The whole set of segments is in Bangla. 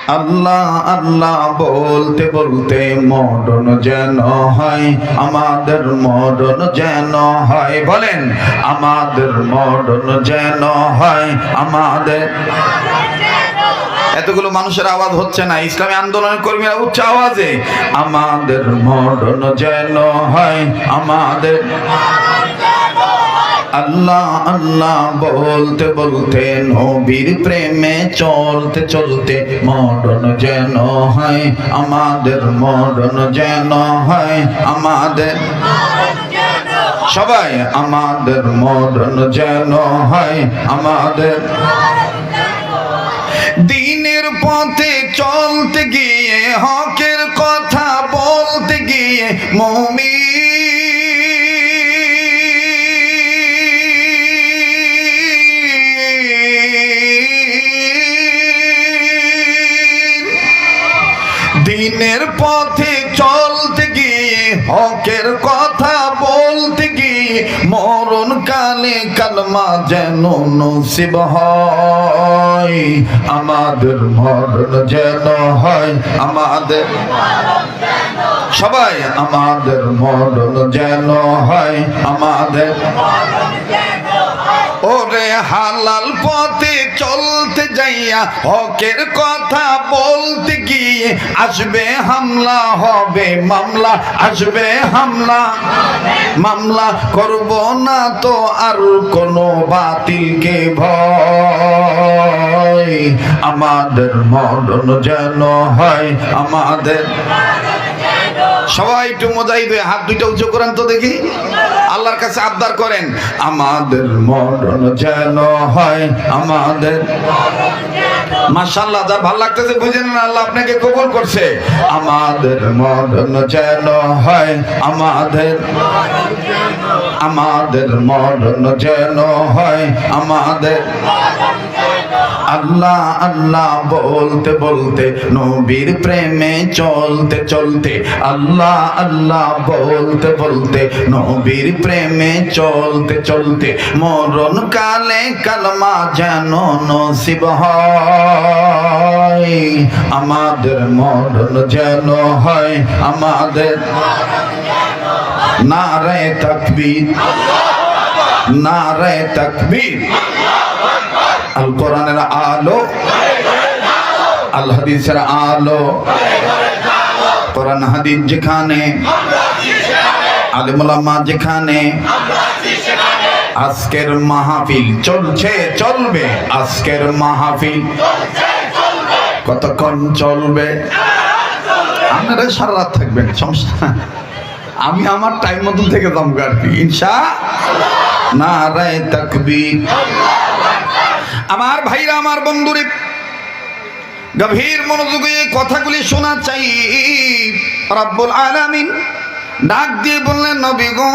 আল্লাহ আল্লাহ বলতে বলতে মরণ যেন হয়, আমাদের মরণ যেন হয়। বলেন, আমাদের মরণ যেন হয়, আমাদের। এতগুলো মানুষের আওয়াজ হচ্ছে না, ইসলামী আন্দোলনের কর্মীরা উচ্চ আওয়াজে আমাদের মরণ যেন হয়, আমাদের। আল্লাহ আল্লাহ বলতে বলতে নবীর প্রেমে চলতে চলতে মরণ যেন হয়, আমাদের মরণ যেন হয়, আমাদের। সবাই আমাদের মরণ যেন হয়, আমাদের। দিনের পথে চলতে গিয়ে হকের কথা বলতে গিয়ে মুমিন দিনের পথে চলতে গিয়ে হকের কথা বলতে গিয়ে মরণ কালে কালমা যেন নসিব হয়, আমাদের মরণ যেন হয়, আমাদের। সবাই আমাদের মরণ যেন হয়, আমাদের। ওরে হালাল পথে চলতে যাইয়া হকের কথা বলতে গিয়ে আসবে হামলা, হবে মামলা, আসবে হামলা মামলা। করব না তো আর কোনো বাতিলকে ভয়, আমাদের মরণ যেন হয়, আমাদের। সবাই একটু মুজাহিদ হাত দুইটা উঁচু করেন তো দেখি, আল্লাহর কাছে আবদার করেন, আমাদের মরণ যেন হয়, আমাদের। মাশাআল্লাহ, যার ভালো লাগতেছে বুঝেন না, আল্লাহ আপনাকে কবুল করছে। আমাদের মরণ যেন হয়, আমাদের। আমাদের মরণ যেন হয়, আমাদের। আল্লাহ আল্লাহ বলতে বলতে নবীর প্রেমে চলতে চলতে, আল্লাহ আল্লাহ বলতে বলতে নবীর প্রেমে চলতে চলতে মরণ কালে কালমা যেন নসিব হয়, আমাদের মরণ যেন হয়, আমাদের। নারে তাকবীর, নারে তাকবীর। আল কোরআনের আলো, আল হাদিসের আলো। কোরআন হাদিস যেখানে, আলেম ওলামা যেখানে, আজকের মাহফিল চলছে চলবে, আজকের মাহফিল কতক্ষণ চলবে? আপনারা সারা রাত থাকবেন, সমস্যা না, আমি আমার টাইম মতন থেকে যাবো আর কি, ইনশাআল্লাহ। নারে তাকবীর। আমার ভাইরা, আমার বন্ধুরে, গভীর মনোযোগে কথাগুলি শোনা চাই। রব্বুল আলামিন ডাক দিয়ে বললেন, নবী গো,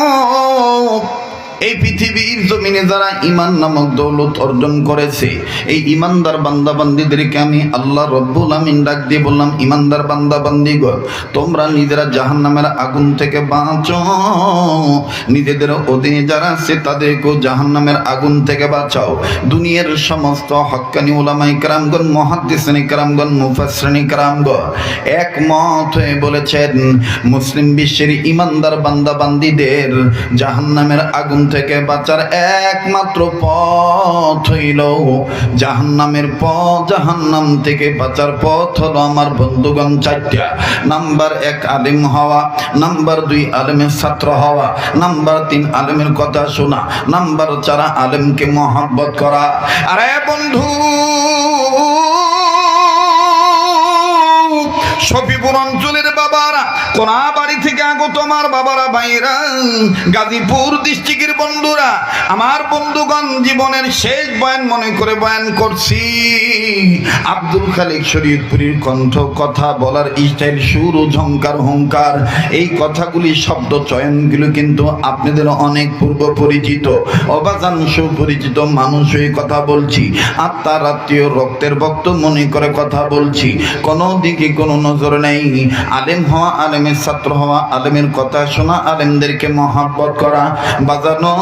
এই পৃথিবীর জমিনে যারা ঈমান নামক দৌলত অর্জন করেছে, এই ঈমানদার বান্দা বান্দীদেরকে আমি আল্লাহ রব্বুল আমিন ডাক দিয়ে বললাম, ঈমানদার বান্দা বান্দীগণ, তোমরা নিজেরা জাহান্নামের আগুন থেকে বাঁচো, নিজেদের অধীনে যারা আছে তাদেরকেও জাহান্নামের আগুন থেকে বাঁচাও। দুনিয়ার সমস্ত হক্কানি উলামায়ে কেরামগণ, মুহাদ্দিসিনে কেরামগণ, মুফাসসিরিনে কেরামগণ একমত হয়ে বলেছেন, মুসলিম বিশ্বের ঈমানদার বান্দা বান্দীদের জাহান্নামের আগুন থেকে বাঁচার একমাত্র পথ হইল জাহান্নামের পথ। জাহান্নাম থেকে বাঁচার পথ হলো আমার বন্ধুগণ চারটা। নাম্বার 1 আলেম হওয়া, নাম্বার 2 আলেমের ছাত্র হওয়া, নাম্বার 3 আলেমের কথা শোনা, নাম্বার 4 আলেমকে মহব্বত করা। আরে বন্ধু, শফিপুর অঞ্চলের বাবারা, কোনাবাড়ি থেকে আগত আমার বাবারা, ভাইরা, গাজীপুর ডিস্ট্রিক্টের বন্ধুরা, আমার বন্ধুগণ, জীবনের শেষ বয়ান মনে করে বয়ান করছি। আব্দুল খালিক শরীয়তপুরীর কণ্ঠ, কথা বলার স্টাইল, সুর ও ঝংকার হুঙ্কার, এই কথাগুলি শব্দ চয়নগুলো কিন্তু আপনাদের অনেক পূর্ব পরিচিত, অবাজান সুপরিচিত মানুষ হয়ে কথা বলছি। আত্মার আত্মীয়, রক্তের ভক্ত মনে করে কথা বলছি। কোনো দিকে কোনো নজর নেই। আলেম হওয়া, আলেমের ছাত্র হওয়া, আলেমের কথা শোনা, আলেমদেরকে মহব্বত করা, বাজানো,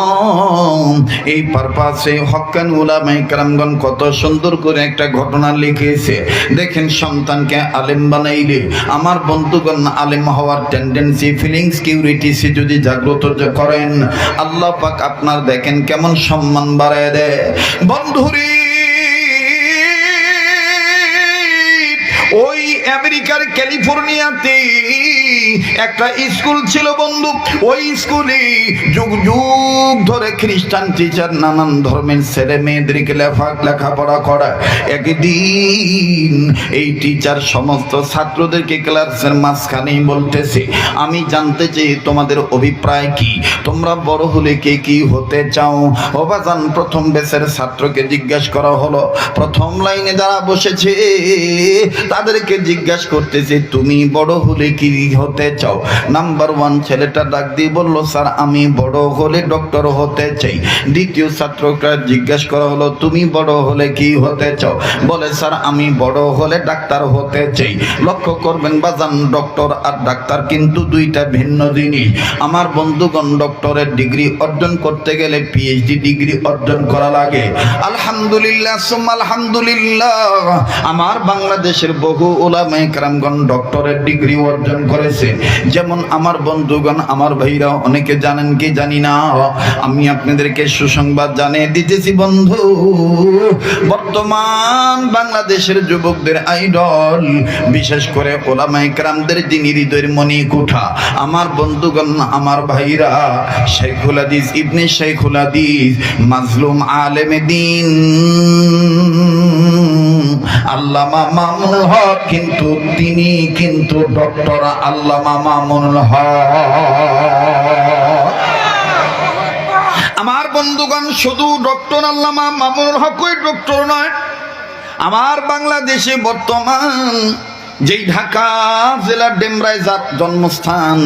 এই পারপাসে হক্কানি উলামায়ে কেরামগণ কত সুন্দর করে একটা ঘটনা লিখেছে। দেখেন, সন্তানকে আলেম বানাইলে আমার বন্ধুগণ আলেম হওয়ার টেন্ডেন্সি, ফিলিংস, কিউরিটিসি যদি জাগ্রত করেন, আল্লাহ পাক আপনার দেখেন কেমন সম্মান বাড়ায় দেয়। বন্ধুরি, ওই আমেরিকার ক্যালিফোর্নিয়াতে একটা স্কুল ছিল বন্ধু। ওই স্কুলে যুগ যুগ ধরে খ্রিস্টান টিচার নানান ধর্মের ছেলে মেয়েদেরকে লেখাপড়া করা। একদিন এই টিচার সমস্ত ছাত্রদেরকে ক্লাসের মাঝখানেই বলতেছে, আমি জানতে চাই তোমাদের অভিপ্রায় কি, তোমরা বড় হলে কে কি হতে চাও? ও বাজান, প্রথম ব্যাচের ছাত্রকে জিজ্ঞাসা করা হলো। প্রথম লাইনে যারা বসেছে তাদেরকে জিজ্ঞাসা করতেছে, তুমি বড় হলে কি হতে চাও? নাম্বার 1 ছেলেটা ডাক দিয়ে বলল, স্যার আমি বড় হলে ডক্টর হতে চাই। দ্বিতীয় ছাত্রটা জিজ্ঞাসা করা হলো, তুমি বড় হলে কি হতে চাও? বলে, স্যার আমি বড় হলে ডাক্তার হতে চাই। লক্ষ্য করবেন বাজান, ডক্টর আর ডাক্তার কিন্তু দুইটা ভিন্ন জিনিস। আমার বন্ধুগণ, ডক্টরের ডিগ্রি অর্জন করতে গেলে পিএইচডি ডিগ্রি অর্জন করা লাগে। আলহামদুলিল্লাহ সুম্মা আলহামদুলিল্লাহ, আমার বাংলাদেশের বহু উলামায়ে কেরামগণ ডক্টরের ডিগ্রি অর্জন করেছে। যেমন আমার বন্ধুগণ, আমার ভাইরা অনেকে জানেন কি জানি না, আমি আপনাদেরকে সুসংবাদ জানিয়ে দিতেছি বন্ধু, বর্তমান বাংলাদেশের যুবকদের আইডল, বিশেষ করে উলামায়ে কেরামদের যিনি হৃদয়ের মনি কুঠা, আমার বন্ধুগণ, আমার ভাইরা, শাইখুল হাদিস ইবনে শাইখুল হাদিস মাজলুম আলেমে দ্বীন আল্লামা মামুনুল হক, কিন্তু তিনি কিন্তু ডক্টর আল্লামা মামুনুল হক। আমার বন্ধুগণ, শুধু ডক্টর আল্লামা মামুনুল হকই ডক্টর নয়, আমার বাংলাদেশে বর্তমান যেই ঢাকা জেলার ডেমরায় যার জন্মস্থান,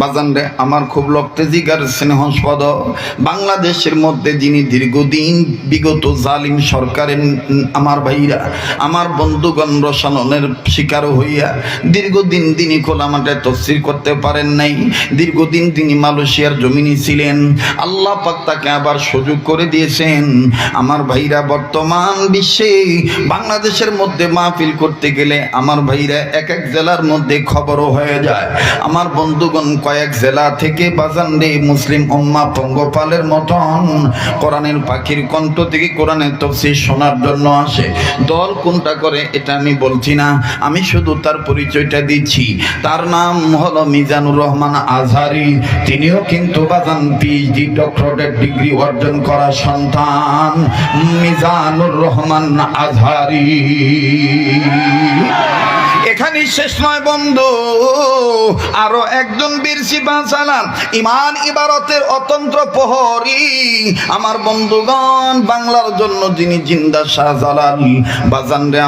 বাজান রে, আমার খুব লক্ষ্যে জিগার স্নেহস্পদ, বাংলাদেশের মধ্যে যিনি দীর্ঘদিন বিগত জালিম সরকারের আমার ভাইরা, আমার বন্ধুগণ রসায়নের শিকার হইয়া দীর্ঘদিন তিনি খোলা মাঠে তফসির করতে পারেন নাই। দীর্ঘদিন তিনি মালয়েশিয়ার জমিনে ছিলেন। আল্লাহ পাক তাকে আবার সুযোগ করে দিয়েছেন। আমার ভাইরা, বর্তমান বিশ্বে বাংলাদেশের মধ্যে মাহফিল করতে গেলে আমার ভাইরা এক এক জেলার মধ্যে খবরও হয়ে যায়। আমার বন্ধুগণ, কয়েক জেলা থেকে বাজান রে মুসলিম উম্মাহ পঙ্গপালের মতন কোরআনের পাখির কণ্ঠ থেকে কোরআনের তাফসীর শোনার জন্য আসে। দল কোনটা করে এটা আমি বলছি না, আমি শুধু তার পরিচয়টা দিচ্ছি। তার নাম হলো মিজানুর রহমান আজহারি। তিনিও কিন্তু বাজান পিএইচডি ডক্টরেট ডিগ্রি অর্জন করা সন্তান, মিজানুর রহমান আজহারি। এখানেই শেষ নয় বন্ধু, আরো একজন বীর সিপাহ সালার, ইমান ইবারতের অতন্ত্র প্রহরী, আমার বন্ধুগণ, বাংলার জন্য যিনি জিন্দা শাহজালাল। বাজান রে,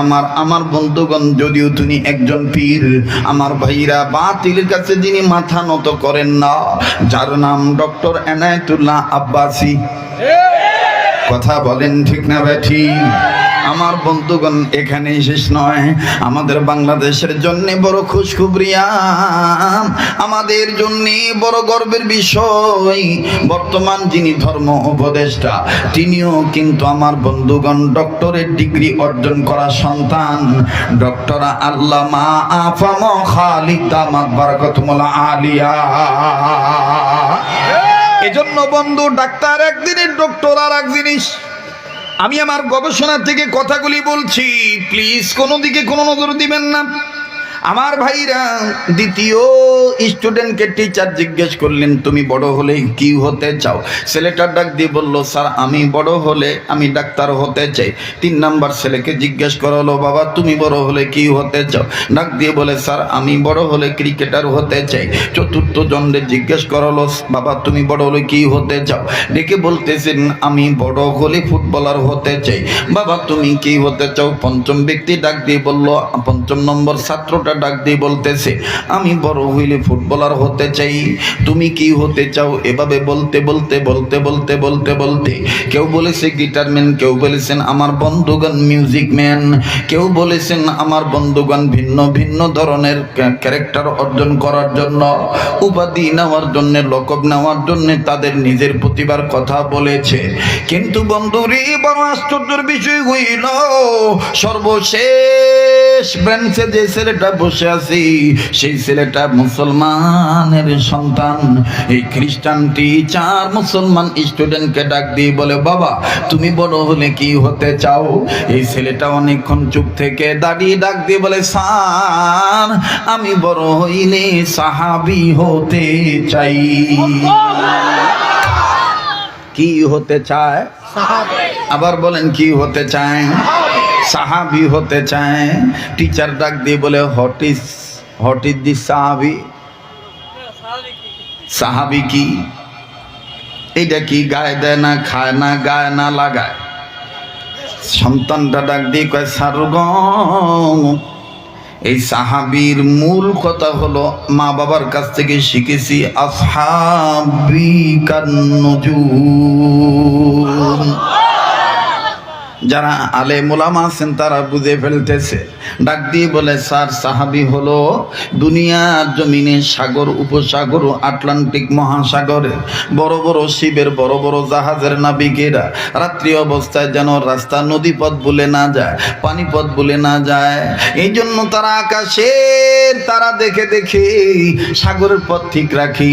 আমার বন্ধুগণ, যদিও তিনি একজন পীর, আমার ভাইরা, বাতিলের কাছে যিনি মাথা নত করেন না, যার নাম ডক্টর এনায়েতুল্লাহ আব্বাসী। কথা বলেন ঠিক না বেঠি? আমার বন্ধুগণ, এখানে শেষ নয়, আমাদের বাংলাদেশের জন্য বড় খুশখবরিয়া, আমাদের জন্য বড় গর্বের বিষয়, বর্তমান যিনি ধর্ম উপদেষ্টা, তিনিও কিন্তু আমার বন্ধুগণ ডক্টরেট ডিগ্রি অর্জন করা সন্তান, ডক্টর আল্লামা আফাম খালিদ দামাত বারাকাতুহুল আলিয়া। এজন্য বন্ধু, ডাক্তার এক জিনিস, ডক্টর আর এক জিনিস। আমি আমার গবেষণা থেকে কথাগুলি বলছি, প্লিজ কোনো দিকে কোনো নজর দিবেন না। আমার ভাইরা, দ্বিতীয় স্টুডেন্টকে টিচার জিজ্ঞেস করলেন, তুমি বড় হলে কি হতে চাও? ছেলেটা ডাক দিয়ে বলল, স্যার আমি বড় হলে আমি ডাক্তার হতে চাই। 3 নাম্বার ছেলেকে জিজ্ঞেস করা হলো, বাবা তুমি বড় হলে কি হতে চাও? ডাক দিয়ে বলে, স্যার আমি বড় হলে ক্রিকেটার হতে চাই। চতুর্থ জনদের জিজ্ঞেস করা হলো, বাবা তুমি বড় হলে কি হতে চাও? ডেকে বলতেছেন, আমি বড় হলে ফুটবলার হতে চাই। বাবা তুমি কি হতে চাও? পঞ্চম ব্যক্তি ডাক দিয়ে বলল, 5ম নম্বর ছাত্রটা ডাক দিয়ে বলতেছে, আমি বড় হইলে ফুটবলার হতে চাই। তুমি কি হতে চাও? এভাবে বলতে বলতে বলতে বলতে বলতে বলতে কেউ বলেছে গিটারম্যান, কেউ বলেছেন আমার বন্ধুগণ মিউজিক ম্যান, কেউ বলেছেন আমার বন্ধুগণ ভিন্ন ভিন্ন ধরনের ক্যারেক্টার অর্জন করার জন্য, উপাধি নেওয়ার জন্য, লকব নেওয়ার জন্য তাদের নিজের প্রতিভার কথা বলেছে। কিন্তু বন্ধুরে বড় আশ্চর্যের বিষয় হইল, সর্বশেষ ব্রেঞ্চে যে ছেলেটা বসে আছি সেই ছেলেটা মুসলমানের সন্তান। এই খ্রিস্টান টিচার মুসলমান স্টুডেন্টকে ডাক দিয়ে বলে, বাবা তুমি বড় হলে কি হতে চাও? এই ছেলেটা অনেকক্ষণ চুপ থেকে দাঁড়িয়ে ডাক দিয়ে বলে, স্যার আমি বড় হইলে সাহাবী হতে চাই। কি হতে চায়? আবার বলেন কি হতে চায়? সাহাবী হতে চায়। টিচার ডাক দিয়ে বলে, হোয়াট ইজ দি সাহাবী? সাহাবী কি? এইটা কি গায়ে দেয় না, খায় না, গায়ে না লাগায়? সন্তানটা ডাক দিয়ে কয়, সারগম এই সাহাবীর মূল কথা হলো মা বাবার কাছ থেকে শিখেছি, আসহাবী কান নুজুম। যারা আলেম উলামা আছেন তারা বুঝে ফেলতেছে। ডাক দিয়ে বলে, স্যার সাহাবী হলো দুনিয়ার জমিনে সাগর, উপসাগর, আটলান্টিক মহাসাগরে বড় বড় শিবের বড় বড় জাহাজের নাবিকেরা রাত্রি অবস্থায় যেন রাস্তা নদীপথ ভুলে না যায়, পানিপথ ভুলে না যায়, এই জন্য তারা আকাশের তারা দেখে দেখে সাগরের পথ ঠিক রাখি,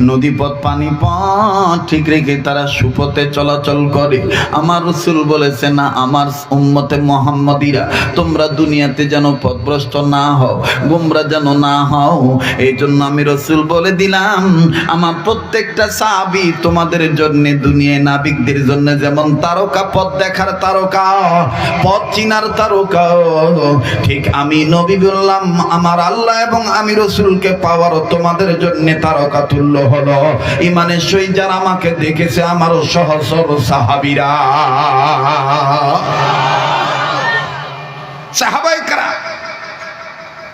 নদীপথ পানিপথ ঠিক রেখে তারা সুপথে চলাচল করে। আমার রাসূল বলেছে, না আমার উম্মতে মুহাম্মাদিরা তোমরা দুনিয়াতে যেন পথভ্রষ্ট না হও, গোমরা যেন না হও। এই জন্য আমি রাসূল বলে দিলাম, আমার প্রত্যেকটা সাহাবী তোমাদের জন্য, দুনিয়ায় নাবিকদের জন্য যেমন তারকা, পথ দেখার তারকা, পথ চিনার তারকা, ঠিক আমি নবী বললাম আমার আল্লাহ এবং আমি রাসূলকে পাওয়ার তোমাদের জন্য তারকা তুল্য হলো ইমানের সহিত যারা আমাকে দেখেছে আমারও সহচর সাহাবীরা। সাহাবায়ে কেরাম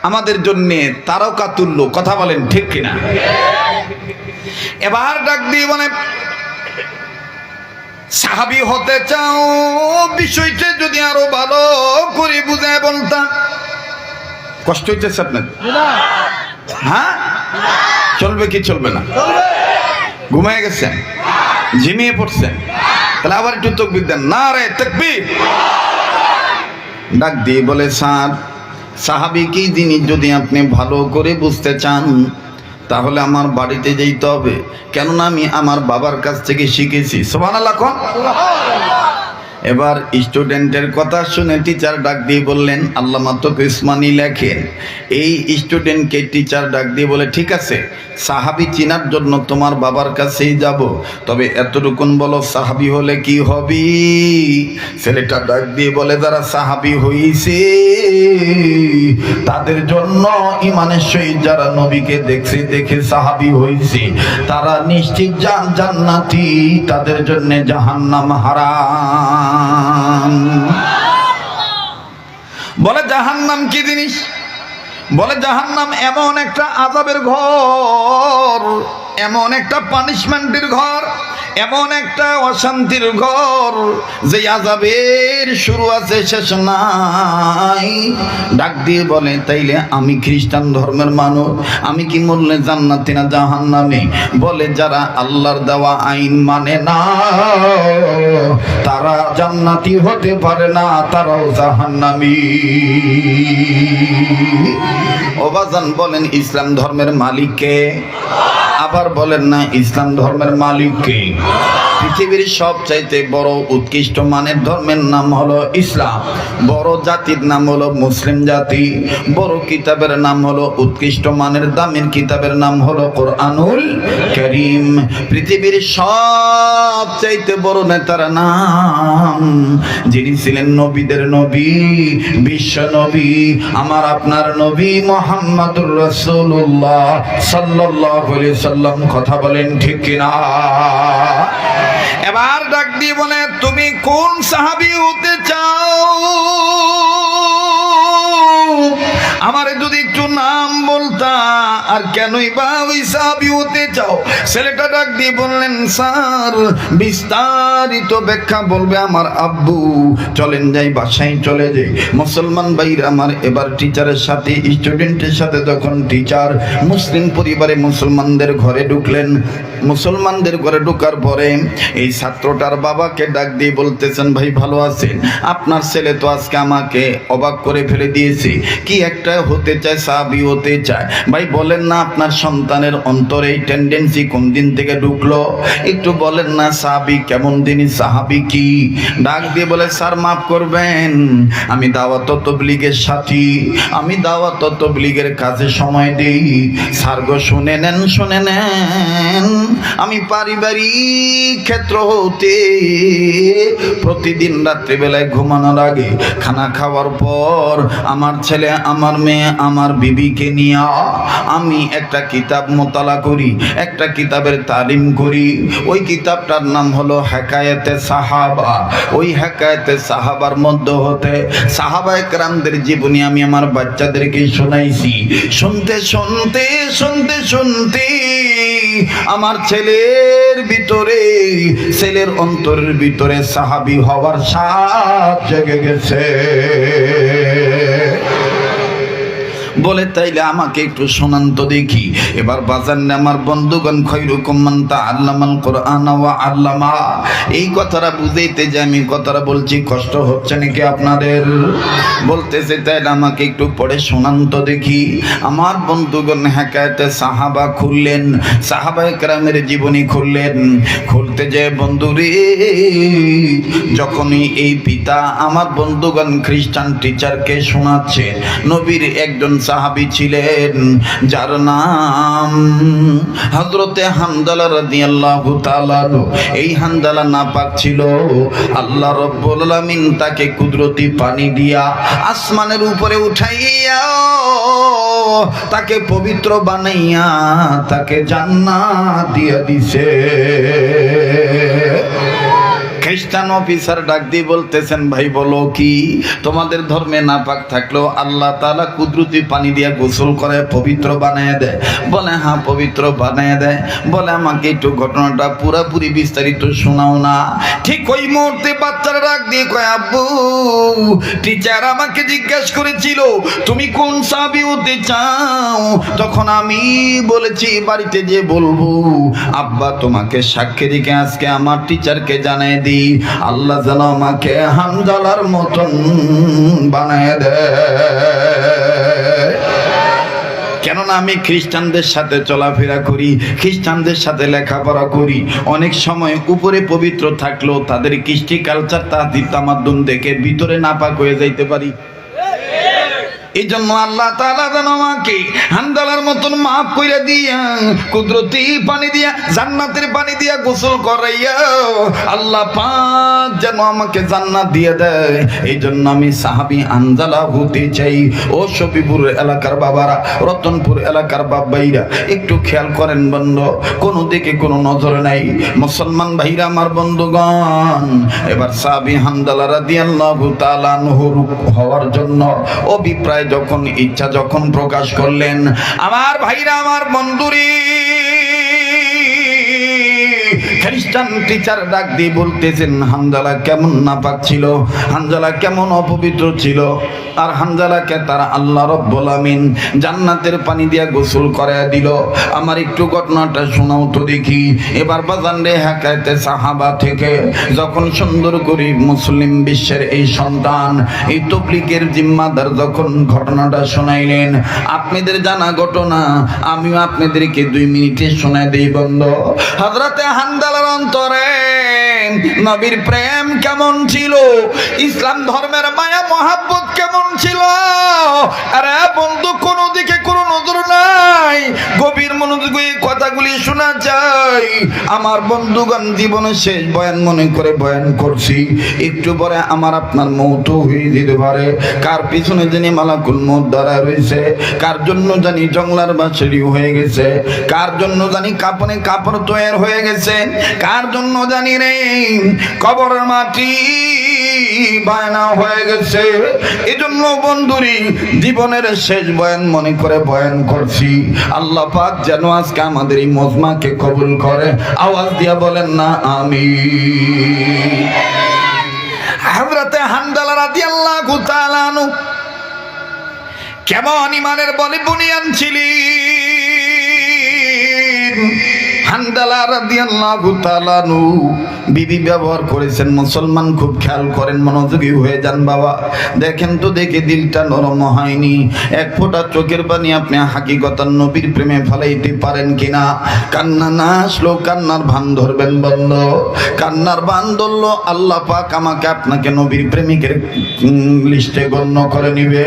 আমাদের জন্য তারকা তুল্য, কথা বলেন ঠিক কিনা? এবার ডাক দিয়ে বলে, সাহাবী হতে চাও, বিষয়টা যদি আরো ভালো করে বুঝায় বলতাম। কষ্ট হইতেছে আপনার? হ্যাঁ, চলবে কি চলবে না? ঘুমিয়ে গেছেন, ঝিমিয়ে পড়ছেন, তাহলে আবার একটু তাকবীর দেন, নারে তাকবীর। ডাক দিয়ে বলে, স্যার সাহাবী কি জিনিস যদি আপনি ভালো করে বুঝতে চান তাহলে আমার বাড়িতে যেতে হবে, কেননা আমি আমার বাবার কাছ থেকে শিখেছি। সুবহানাল্লাহ কোন। এবার স্টুডেন্টের কথা শুনে টিচার ডাক দিয়ে বললেন, আল্লামা তকি উসমানী লেখেন, এই স্টুডেন্টকে টিচার ডাক দিয়ে বলে, ঠিক আছে সাহাবী চিনার জন্য তোমার বাবার কাছেই যাব, তবে এতটুকুন বলো সাহাবী হলে কি হবি? ছেলেটা ডাক দিয়ে বলে, যারা সাহাবী হইছে তাদের জন্য ইমানের সহিত যারা নবীকে দেখছে, দেখে সাহাবী হইছে, তারা নিশ্চিত জান্নাতি, তাদের জন্য জাহান্নাম হারাম। বলে জাহান্নাম কি জিনিস? বলে জাহান্নাম এমন একটা আযাবের ঘর, এমন একটা পানিশমেন্টের ঘর, এমন একটা অশান্তির ঘর যে আযাবের শুরু আছে শেষ নাই। ডাক দিয়ে বলে, তাইলে আমি খ্রিস্টান ধর্মের মানুষ, আমি কি মরলে জান্নাতি না জাহান্নামী? বলে যারা আল্লাহর দেওয়া আইন মানে না তারা জান্নাতি হতে পারে না, তারাও জাহান্নামী। ওবাজান বলেন ইসলাম ধর্মের মালিক কে? আবার বলেন না ইসলাম ধর্মের মালিক কে? পৃথিবীর সবচাইতে বড় উৎকৃষ্ট মানের ধর্মের নাম হলো ইসলাম, বড় জাতির নাম হলো মুসলিম জাতি, বড় কিতাবের নাম হলো উৎকৃষ্ট মানের দামের কিতাবের নাম হলো কোরআনুল কারীম। পৃথিবীর সবচাইতে বড় নেতার নাম, যিনি ছিলেন নবীদের নবী, বিশ্ব নবী, আমার আপনার নবী মুহাম্মদুর রাসূলুল্লাহ সাল্লাল্লাহু আলাইহি সাল্লাম। কথা বলেন ঠিক কিনা? এবার ডাক দিয়ে বলে, তুমি কোন সাহাবী হতে চাও? আমারে যদি একটু নাম বলতা, আর কেনই বা ওই সাহাবী হতে চাও? ছেলেটা ডাক দিয়ে বললেন, স্যার বিস্তারিত ব্যাখ্যা বলবে আমার আব্বু, চলেন যাই বাসায় চলে যাই। মুসলমান ভাইরা আমার, এবার টিচারের সাথে স্টুডেন্টের সাথে যখন টিচার মুসলিম পরিবারে মুসলমানদের ঘরে ঢুকলেন, মুসলমানদের ঘরে ঢোকার পরে এই ছাত্রটার বাবাকে ডাক দিয়ে বলতেছেন, ভাই ভালো আছেন? আপনার ছেলে তো আজকে আমাকে অবাক করে ফেলে দিয়েছে, কি একটা হতে চায়, সাহাবী হতে চায়। ভাই বলেন না আপনার সন্তানের অন্তরে এই টেন্ডেন্সি কোন দিন থেকে ঢুকলো? একটু বলেন না সাহাবী কেমন জিনিস, সাহাবী কি? ডাক দিয়ে বলে, স্যার মাফ করবেন, আমি দাওয়াত তাবলীগের সাথী, আমি দাওয়াত তাবলীগের কাজে সময় দেই। স্যার গো শুনে নেন, শুনে নেন, আমি পারিবারিক ক্ষেত্র হতে প্রতিদিন রাত্রিবেলায় ঘুমানোর আগে, খানা খাওয়ার পর আমার ছেলে, আমার মেয়ে, আমার বিবিকে নিয়ে আমি একটা কিতাব মোতালা করি, একটা কিতাবের তালিম করি। ওই কিতাবটার নাম হলো হেকায়েতে সাহাবা। ওই হেকায়েতে সাহাবার মধ্যে হতে সাহাবায়ে কেরামদের জীবনী আমি আমার বাচ্চাদেরকে শোনাইছি। শুনতে শুনতে শুনতে শুনতে আমার ছেলের ভিতরে, ছেলের অন্তরের ভিতরে সাহাবী হওয়ার সাধ জেগে গেছে। বলে তাইলে আমাকে একটু শোনান তো দেখি। এবার বাজার আমার বন্ধুগণ, খৈরুকুম মান তাআল্লামাল কুরআন ওয়া আল্লামা, এই কথাটা বুঝাইতে যে আমি কথাটা বলছি কষ্ট হচ্ছে নাকি আপনাদের? বলতেছে তাইলে আমাকে একটু পড়ে শোনান তো দেখি। আমার বন্ধুগণ হেকায়েতে সাহাবা খুললেন, সাহাবায়ে কেরামের জীবনী খুললেন। খুলতে যে বন্ধুরে, যখনই এই পিতা আমার বন্ধুগণ খ্রিস্টান টিচারকে শোনাচ্ছে, নবীর একজন সাহাবী ছিলেন যার নাম হযরতে হানজালা রাদিয়াল্লাহু তাআলা। এই হানজালা নাপাক ছিল, আল্লাহ রাব্বুল আলামিন তাকে কুদরতি পানি দিয়া আসমানের উপরে উঠাইয়া তাকে পবিত্র বানাইয়া তাকে জান্নাত দিয়া দিছে। খ্রিস্টান অফিসার ডাক দিয়ে বলতেছেন, ভাই বলো কি, তোমাদের ধর্মে নাপাক থাকলেও আল্লাহ তাআলা কুদরতি পানি দিয়ে গোসল করে পবিত্র বানায় দেয়? বলে হ্যাঁ পবিত্র বানায় দেয়। বলে আমাকে একটু ঘটনাটা পুরাপুরি বিস্তারিত শোনাও না। ঠিক ওই মুহূর্তে বাচ্চারা ডাক দিয়ে কয়, আব্বু টিচার আমাকে জিজ্ঞেস করেছিল তুমি কোন সাহাবী হতে চাও, তখন আমি বলেছি বাড়িতে যে বলবো। আব্বা তোমাকে সাক্ষী রেখে আজকে আমার টিচারকে জানাই দিই, আল্লাহ যেন আমাকে হানজালার মতন বানায় দেয়। কেননা আমি খ্রিস্টানদের সাথে চলাফেরা করি, খ্রিস্টানদের সাথে লেখাপড়া করি। অনেক সময় উপরে পবিত্র থাকলেও তাদের কৃষ্টি কালচার, তাদের তামাদ্দুন দেখে ভিতরে নাপাক হয়ে যাইতে পারি। এই জন্য আল্লাহ তাআলা যেন আমাকে হানজালার মতন মাফ করে দিয়া, কুদরতি পানি দিয়া, জান্নাতের পানি দিয়া গোসল করাইয়া আল্লাহ পাক যেন আমাকে জান্নাত দিয়ে দেয়। এই জন্য আমি সাহাবী হানজালা হতে চাই। ও শফিপুর এলাকার বাবারা, রতনপুর এলাকার বাবাইরা, একটু খেয়াল করেন বন্ধু, কোনো দিকে কোনো নজর নাই। মুসলমান ভাইরা আমার বন্ধুগণ, এবার সাহাবী হানজালা রাদিয়াল্লাহু তাআলা আনহু হওয়ার জন্য অভিপ্রায় যখন ইচ্ছা যখন প্রকাশ করলেন, আমার ভাইরা আমার বন্ধুরি, খ্রিস্টান টিচার ডাক দিয়ে বলতেছেন, হানজালা কেমন নাপাক ছিল, হানজালা কেমন অপবিত্র ছিল, আর হানজালাকে তারা আল্লাহ রাব্বুল আমিন জান্নাতের পানি দিয়া গোসল করায় দিল। আমার একটু ঘটনাটা শোনাও তো দেখি। এবার বাজান রে, হেকায়েতে সাহাবা থেকে যখন সুন্দর করে মুসলিম বিশ্বের এই সন্তান, এই তাবলীগের জিম্মাদার যখন ঘটনাটা শোনাইলেন, আপনাদের জানা ঘটনা, আমিও আপনাদেরকে 2 মিনিটে শোনাই দেই বন্ধু। হযরতে হানজালার অন্তরে নবীর প্রেম কেমন ছিল, ইসলাম ধর্মের মায়া মহাব্বত কেমন ছিল। আরে বন্ধু, কোনো দিকে কোনো নজর নাই, গভীর মনোযোগে কথাগুলি শোনা যায়। আমার বন্ধুগণ, জীবনের শেষ বয়ান মনে করে বয়ান করছি, একটু পরে আমার আপনার মৌত হয়ে যেতে পারে। কার পিছনে জানি মালাকুল মউত দাঁড়ায় রয়েছে, কার জন্য জানি জংলার বাঁশরি হয়ে গেছে, কার জন্য জানি কাপনে কাপড় তৈরি হয়ে গেছে, কার জন্য জানি রে কবরের মাটি বায়না হয়ে গেছে। এজন্য বন্ধুরি জীবনের শেষ বয়ান মনে করে বয়ান করছি। আল্লাহ পাক যেন আজকে আমাদের এই মজমাকে কবুল করে। আওয়াজ দিয়া বলেন না আমিন। হযরতে হানজালা রাদিয়াল্লাহু তাআলা আনহু কেমন ইমানের বলে বুনিয়ান ছিলেন। হানজালা রাদিয়াল্লাহু তাআলা আনহু বিবি ব্যবহার করেছেন। মুসলমান খুব খেয়াল করেন, মনোযোগী হয়ে যান বাবা। দেখেন তো দেখে দিলটা নরম হয়নি। এক ফোঁটা চোখের পানি আপনি হাকিকতার নবীর প্রেমে ফেলাইতে পারেন কিনা? কান্না না আসলো কান্নার ভান ধরবেন বন্ধ। কান্নার ভান ধরলো আল্লাহ পাক আমাকে আপনাকে নবীর প্রেমিকের লিস্টে গণ্য করে নিবে।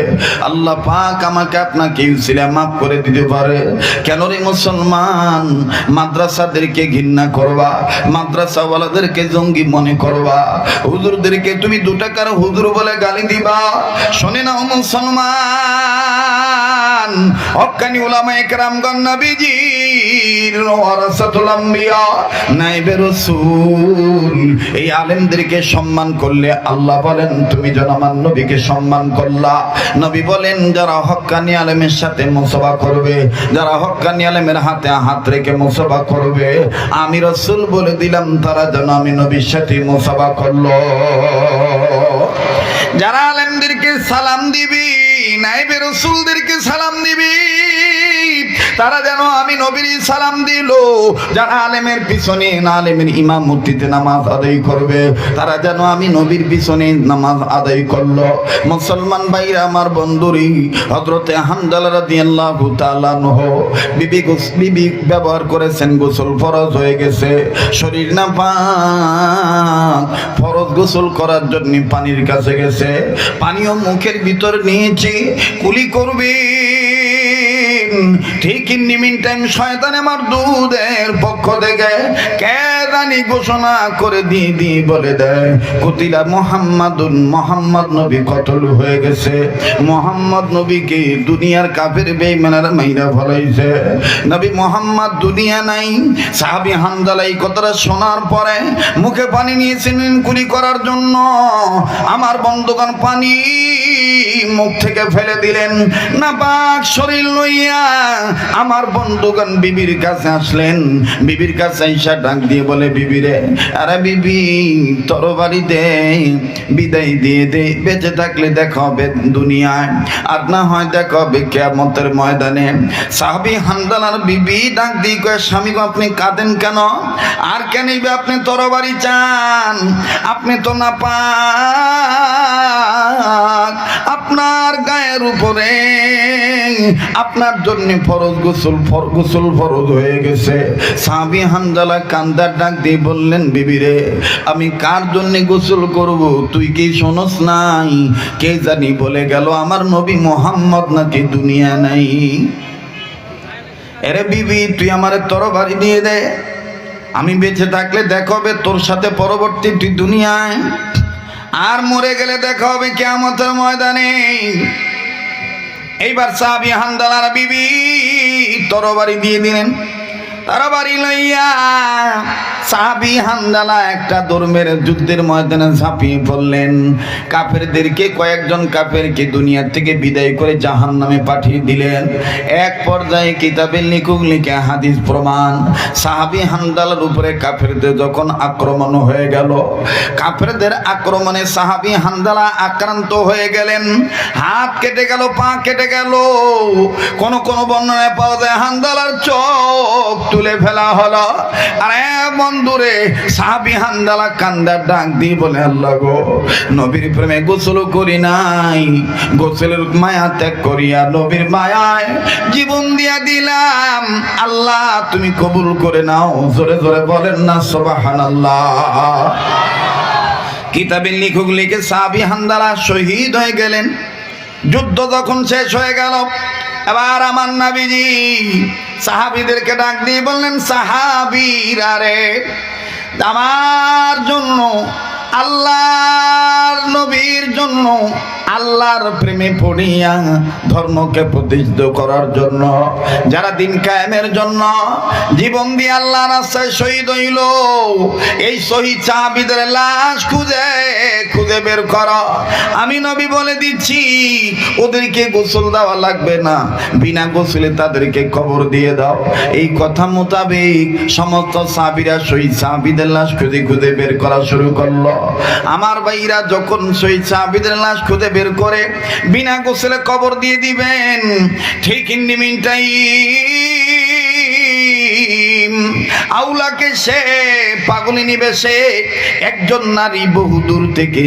আল্লাহ পাক আমাকে আপনাকে ইউসিলা মাফ করে দিতে পারে। কেন রে মুসলমান মাদ্রাসাদেরকে ঘৃণা করবা, মাদ্রাসাওয়ালাদেরকে জঙ্গি মনে করবা, হুজুরদেরকে তুমি 2 টাকার হুজুর বলে গালি দিবা? শুনে নাও মুসলমান, হক্কানি উলামায়ে কেরামগণ নবীজির ওয়ারাসাতুল আম্বিয়া নাইবে রাসূল, এই আলেমদেরকে সম্মান করলে আল্লাহ বলেন তুমি যেন আমার নবীকে সম্মান করলা। নবী বলেন যারা হক্কানি আলেমের সাথে মুসাফা করবে, যারা হক্কানি আলেমের হাতে হাত রেখে মুসাফা করবে, আমি রাসূল বলে দিলাম তারা যেন আমি নবীর সাথে মুসাফা করলো। যারা আলেমদেরকে সালাম দিবি, নাইবে রাসূলদেরকে সালাম দিবি, তারা যেন আমি নবীর সালাম দিল। যারা আলেমের পিছনে না আলেমের ইমামতিতে নামাজ আদায় করবে, তারা যেন আমি নবীর পিছনে নামাজ আদায় করলো। মুসলমান ভাইরা আমার বন্ধুরি, হযরতে হানজালা রাদিয়াল্লাহু তাআলা আনহু বিবি ব্যবহার করেছেন, গোসল ফরজ হয়ে গেছে, শরীর না পাক, ফরজ গোসল করার জন্য পানির কাছে গেছে, পানিও মুখের ভিতর নিয়েছি, কুলি করবে। ঠিক ইন মিন টাইম শয়তান আমার দুধের পক্ষ থেকে কে জানি ঘোষণা করে দিয়ে বলে দেয় কুতিলা মুহাম্মাদুন, মুহাম্মদ নবী কতল হয়ে গেছে। মুহাম্মদ নবীকে দুনিয়ার কাফের বেঈমানরা মাইরা ফলাইছে। নবী মুহাম্মদ দুনিয়া নাই। সাহাবী হানজালা এই কথাটা শোনার পরে মুখে পানি নিয়েছিলেন কুলি করার জন্য। আমার বন্ধুগণ পানি মুখ থেকে ফেলে দিলেন, না পাক শরীর লইয়া আমার বন্ধুগণ বিবির কাছে আসলেন। বিবির কাছে আইসা ডাক দিয়ে বলে বিবি রে, আরে বিবি তরবারি দে, বিদায় দিয়ে দে, বেঁচে থাকলে দেখা হবে দুনিয়ায়, আর না হয় দেখা হবে কিয়ামতের ময়দানে। সাহাবী হানজালার বিবি ডাক দিয়ে কয় স্বামী গো আপনি কাঁদেন কেন? আর কেনই বা আপনি তরবারি চান? আপনি তো না পাক, আপনার গায়ের উপরে আপনার জন্য ফরজ গোসল ফরজ হয়ে গেছে। সাহাবী হানজালা কান্দার ডাক দিয়ে বললেন বিবি রে, আমি কার জন্য গোসল করব তুই কি শোনস নাই? কে জানি বলে গেল আমার নবী মুহাম্মদ নাকি দুনিয়া নাই। আরে বিবি তুই আমারে তরবারি দিয়ে দে, আমি বেঁচে থাকলে দেখা হবে তোর সাথে পরবর্তী তুই দুনিয়ায়, আর মরে গেলে দেখা হবে কিয়ামতের ময়দানে। এইবার সাহাবী হানজালার বিবি তরবারি দিয়ে দিলেন। তরবারি লইয়া সাহাবী হানজালা একটা ধর্মের যুদ্ধের ময়দানে ঝাঁপিয়ে পড়লেন। কাফেরদেরকে কয়েকজন কাফেরকে দুনিয়া থেকে বিদায় করে জাহান্নামে পাঠিয়ে দিলেন। এক পর্যায়ে কিতাবে লিখে হাদিস প্রমাণ, সাহাবী হানজালার উপরে কাফেরদের যখন আক্রমণ হয়ে গেল, কাফেরদের আক্রমণে সাহাবী হানজালা আক্রান্ত হয়ে গেলেন। হাত কেটে গেল, পা কেটে গেল, কোন কোন বর্ণনায় পাওয়া যায় হানজালার চোখ তুলে ফেলা হলো। আরে বন্ধুরে, সাহাবী হানজালা কান্দার ডাক দিয়ে বলে আল্লাহ গো, নবীর প্রেমে গোসল করি নাই, গোসলের মায়া ত্যাগ করিয়া নবীর মায়ায় জীবন দিয়া দিলাম। আল্লাহ তুমি কবুল করে নাও। জোরে জোরে বলেন না সুবহানাল্লাহ। কিতাবে লিখক লিখে সাহাবী হানজালা শহীদ হয়ে গেলেন। যুদ্ধ যখন শেষ হয়ে গেল, এবার আমার নবীজি সাহাবীদেরকে ডাক দিয়ে বললেন, সাহাবীরা রে, আমার জন্য, আল্লাহর নবীর জন্য আল্লাহর প্রেমে পড়িয়া ধর্মকে প্রতিষ্ঠিত করার জন্য, যারা দিন কায়েমের জন্য জীবন দিয়ে আল্লাহর রাস্তায় শহীদ হইল, এই শহীদ সাহাবীদের লাশ খুঁজে খুঁজে বের করো। আমি নবী বলে দিচ্ছি, ওদেরকে গোসল দেওয়া লাগবে না, বিনা গোসলে তাদেরকে কবর দিয়ে দাও। এই কথা মোতাবেক সমস্ত সাহাবীরা শহীদ সাহাবীদের লাশ খুঁজে খুঁজে বের করা শুরু করলো। আমার ভাইরা যখন শহীদ সাহাবীদের লাশ খুঁজে বের করে বিনা গোসলে কবর দিয়ে দিবেন, ঠিক ইন দি মিন টাইম আউলাকে সে পাগলিনী বেশে একজন নারী বহু দূর থেকে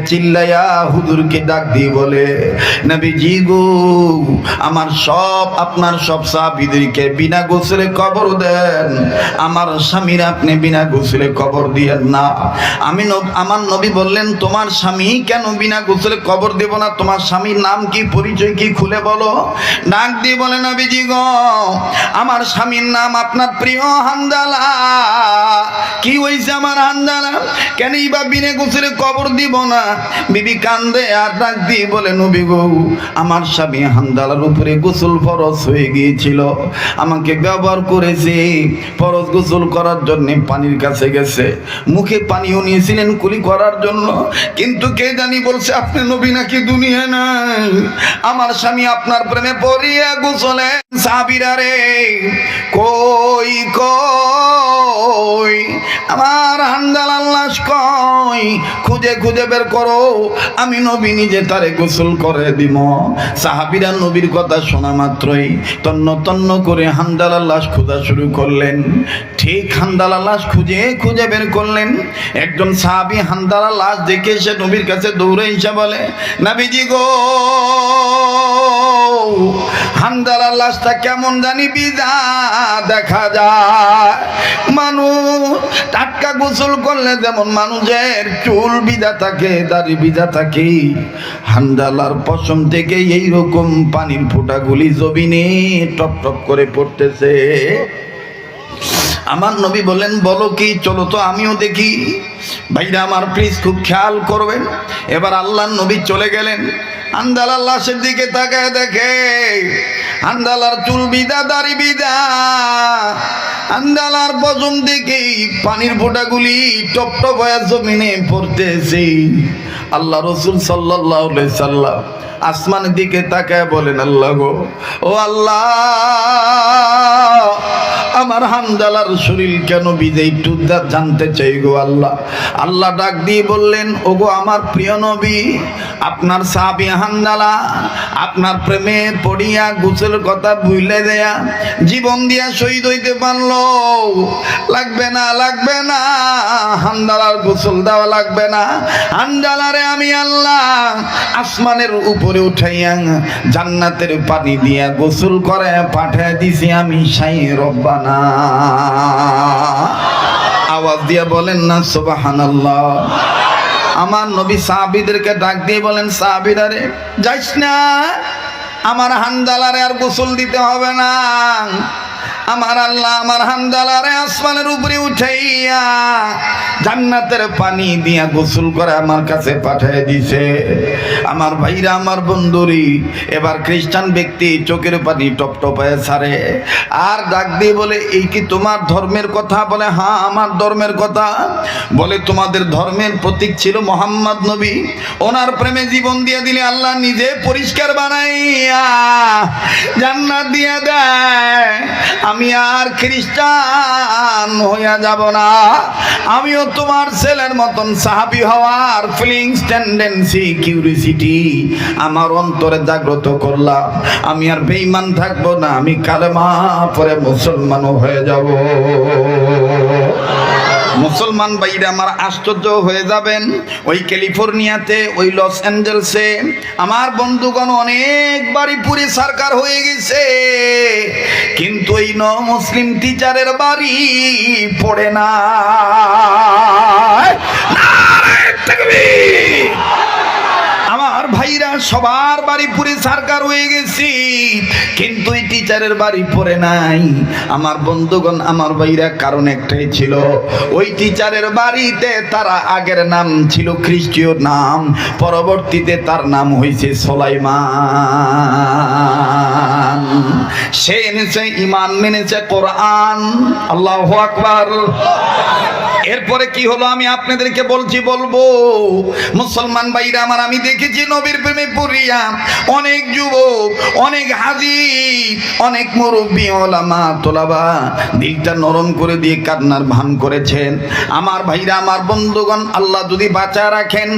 চিল্লায়া হুজুরকে ডাক দিয়ে বলে, নবীজি গো, আমার সব আপনার সব সাহাবীদেরকে বিনা গোসলে কবর দেন, আমার স্বামীর আপনি বিনা গোসলে কবর দিয়েন না। আমার নবী বললেন, তোমার স্বামী কেন বিনা গোসলে কবর দেব না? তোমার স্বামীর নাম কি, পরিচয় কি, খুলে বলো। ডাক দিয়ে বলে, নবীজি গো, আমার স্বামীর নাম আপনার প্রিয় হানজালা। কি হইছে আমার হানজালা, কেনই বা বিনা গোসলে কবর দিব না? বিবি কান্দে আর ডাক দিয়ে বলে, নবী গো, আমার স্বামী হানজালার উপরে গোসল ফরজ হয়ে গিয়েছিল, আমাকে ব্যবহার করেছে, ফরজ গোসল করার জন্য পানির কাছে গেছে, মুখে পানিও নিয়েছিলেন কুলি করার জন্য, কিন্তু কে জানি বলছে আপনি নবী নাকি দুনিয়া নাই। আমার স্বামী আপনার প্রেমে পড়িয়া গোসলে। সাহাবীরা রে, কই কই আমার হানজালার লাশ কই, খুঁজে খুঁজে বের করো, আমি নবী নিজে তারে গোসল করে দিব। সাহাবীরা নবীর কথা শোনা মাত্রই তন্ন তন্ন করে হানজালার লাশ খোঁজা শুরু করলেন। ঠিক হানজালার লাশ খুঁজে খুঁজে বের করলেন। একজন সাহাবী হানজালার লাশ দেখে সে নবীর কাছে দৌড়ে এসে বলে, নবীজি গো, হানজালার লাশটা কেমন জানি বিজা দেখা যায়। মানুষ টাটকা গোসল করলে যেমন মানুষের চুল বিজা থাকে, দাড়ি বিজা থাকে, হানজালার পশম থেকে এইরকম পানির ফোঁটাগুলি জমিনে টপ টপ করে পড়তেছে। আমার নবী বলেন, বলো কি, চলো তো আমিও দেখি। ভাইরা আমার প্লিজ খুব খেয়াল করবেন। এবার আল্লাহর নবী চলে গেলেন, হানজালার লাশের দিকে তাকায় দেখে হানজালার চুল বিদা, দাড়ি বিদা, হানজালার পশম থেকে পানির ফোঁটাগুলি টপ টপ হয়ে জমিনে পড়তেছে। আল্লাহ রাসূল সাল্লাল্লাহু আলাইহি সাল্লাম আসমানের দিকে তাকায় বলেন, আল্লাহ গো, ও আল্লাহ, আমার হানজালার শরীর কেন ভিজে একটু জানতে চাই গো আল্লাহ। আল্লাহ ডাক দিয়ে বললেন, ও গো আমার প্রিয় নবী, আপনার সাহাবী হানজালা আপনার প্রেমে পড়িয়া গোসলের কথা ভুলে দেয়া জীবন দিয়া শহীদ হইতে পারলো। লাগবে না, লাগবে না, হানজালার গোসল দেওয়া লাগবে না। হানজালারে আমি আল্লাহ আসমানের উপরে উঠাইয়া জান্নাতের পানি দিয়া গোসল করে পাঠিয়ে দিছি আমি সাই রব্বানা। আওয়াজ দিয়া বলেন না সুবহানাল্লাহ। আমার নবী সাহাবীদেরকে ডাক দিয়ে বলেন, সাহাবীরা রে, যাইস না, আমার হানজালারে আর গোসল দিতে হবে না। আমার আল্লাহ আমার হানজালারে আসমানের উপরে উঠাইয়া জান্নাতের পানি দিয়া গোসল করে আমার কাছে পাঠিয়ে দিছে। আমার ভাইরা, আমার বন্ধুরি, এবার খ্রিস্টান ব্যক্তি চোখের পানি টপ টপায় ছাড়ে আর ডাক দিয়ে বলে, এই কি তোমার ধর্মের কথা? বলে, হ্যাঁ আমার ধর্মের কথা। বলে, তোমাদের ধর্মের প্রতীক ছিল মোহাম্মদ নবী, ওনার প্রেমে জীবন দিয়ে দিলে আল্লাহ নিজে পরিষ্কার বানাইয়া জান্নাত দিয়ে দেয়। আমি আর খ্রিস্টান হইয়া যাব না, আমিও তোমার ছেলের মতন সাহাবী হওয়ার ফিলিংস, টেন্ডেন্সি, কিউরিসিটি আমার অন্তরে জাগ্রত করলাম। আমি আর বেঈমান থাকবো না, আমি কালেমা পড়ে মুসলমানও হয়ে যাব। মুসলমান ভাইরা আমার আশ্চর্য হয়ে যাবেন, ওই ক্যালিফোর্নিয়াতে, ওই লস অ্যাঞ্জেলসে আমার বন্ধুগণ অনেকবারই পুরি সরকার হয়ে গেছে, কিন্তু এই মুসলিম টিচারের বাড়ি পড়ে না। নারে তাকবীর। আমার ভাই ভাইরা সবার বাড়ি পুরে সরকার হয়ে গেছি, কিন্তু এই টিচারের বাড়ি পড়ে নাই। আমার বন্ধুগণ, আমার ভাইরা, কারণ একটাই ছিল, ওই টিচারের বাড়িতে তারা আগের নাম ছিল খ্রিস্টীয় নাম, পরবর্তীতে তার নাম হয়েছে সুলাইমান। সে এনেছে ঈমান, মেনেছে কোরআন। আল্লাহু আকবার। এরপরে কি হলো আমি আপনাদেরকে বলবো। মুসলমান ভাইরা আমার, আমি দেখেছি নবীর প্রেমে পড়িয়া অনেক যুবক, অনেক হাজী, অনেক মুরব্বী, ওলামা, তোলাবা দিলটা নরম করে দিয়ে কান্নার ভান করেছেন। আমার ভাইরা, আমার বন্ধুগণ, আল্লাহ যদি বাঁচা রাখেন,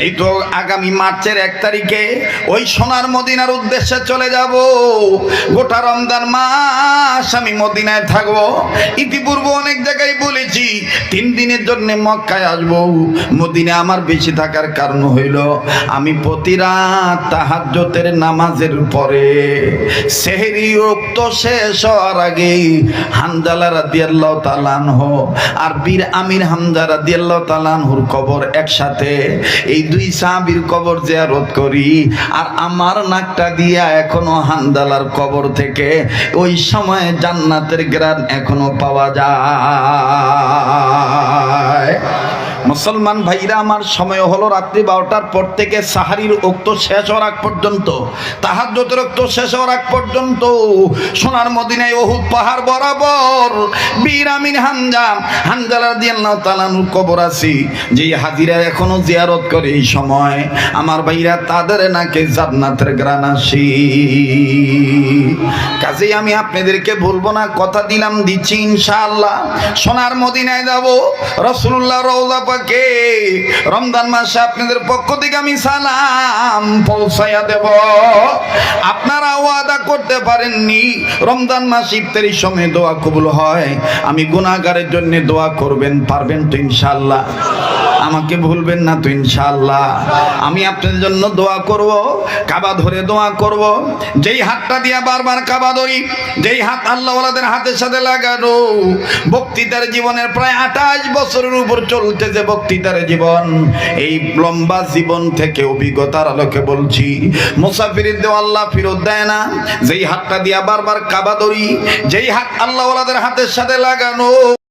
এই তো আগামী মার্চের 1 তারিখে ওই সোনার মদিনার উদ্দেশ্যে চলে যাব। গোটা রমজান মাস আমি মদিনায় থাকবো। ইতিপূর্বে অনেক জায়গায় বলেছি 3 দিনের জন্য মক্কায় আসবো। মদিনা আমার বেশি থাকার কারণ হইল, আমি প্রতি রাত তাহাজ্জুদের নামাজের পরে সেহরি ওয়াক্ত শেষ হওয়ার আগে হানজালা রাদিয়াল্লাহু তাআলা আনহু আর বীর আমির হামজা রাদিয়াল্লাহু তাআলা আনহুর কবর একসাথে, এই 2 সাহাবীর কবর জিয়ারত করি। আর আমার নাকটা দিয়া এখনো হানজালার কবর থেকে ওই সময় জান্নাতের ঘ্রাণ এখনো পাওয়া যায়। মুসলমান ভাইরা আমার, সময় হলো রাত্রি 12টার পর থেকে সাহারির ওক্ত শেষ হওয়ার আগ পর্যন্ত, তাহাজ্জুদের ওক্ত শেষ হওয়ার আগ পর্যন্ত সোনার মদিনায় উহুদ পাহাড় বরাবর বীর আমির হামজা রাদিয়াল্লাহু তাআলা আনহুর কবর আছে। যেই হাজিরা এখনো জিয়ারত করে এই সময়, আমার ভাইরা, তাদের নাকে জান্নাতের ঘ্রাণ আসে। কাজেই আমি আপনাদেরকে বলবো না, কথা দিলাম, দিচ্ছি ইনশাআল্লাহ সোনার মদিনায় যাব। রাসূলুল্লাহ রওজা পাকে রমজান মাসে আপনাদের পক্ষ থেকে আমি সালাম পৌঁছায়া দেব। আপনারা ওয়াদা করতে পারেননি রমজান মাস ইফতারির সময় দোয়া কবুল হয়, আমি গুনাহগারের জন্য দোয়া করবেন, পারবেন তো ইনশাআল্লাহ? আমাকে ভুলবেন না তো ইনশাআল্লাহ? আমি আপনাদের জন্য দোয়া করব, কাবা ধরে দোয়া করব। যেই হাতটা দিয়া বারবার কাবা ধরি, যেই হাত আল্লাহওয়ালাদের হাতের সাথে লাগানো, বক্তৃতার জীবনের প্রায় 28 বছরের উপর চলতেছে বক্তৃতার জীবন। এই লম্বা জীবন থেকে অভিজ্ঞতার আলোকে বলছি, মুসাফিরের দেওয়া আল্লাহ ফেরত দেয় না। যেই হাতটা দিয়া বারবার কাবা ধরি, যেই হাত আল্লাহওয়ালাদের হাতের সাথে লাগানো,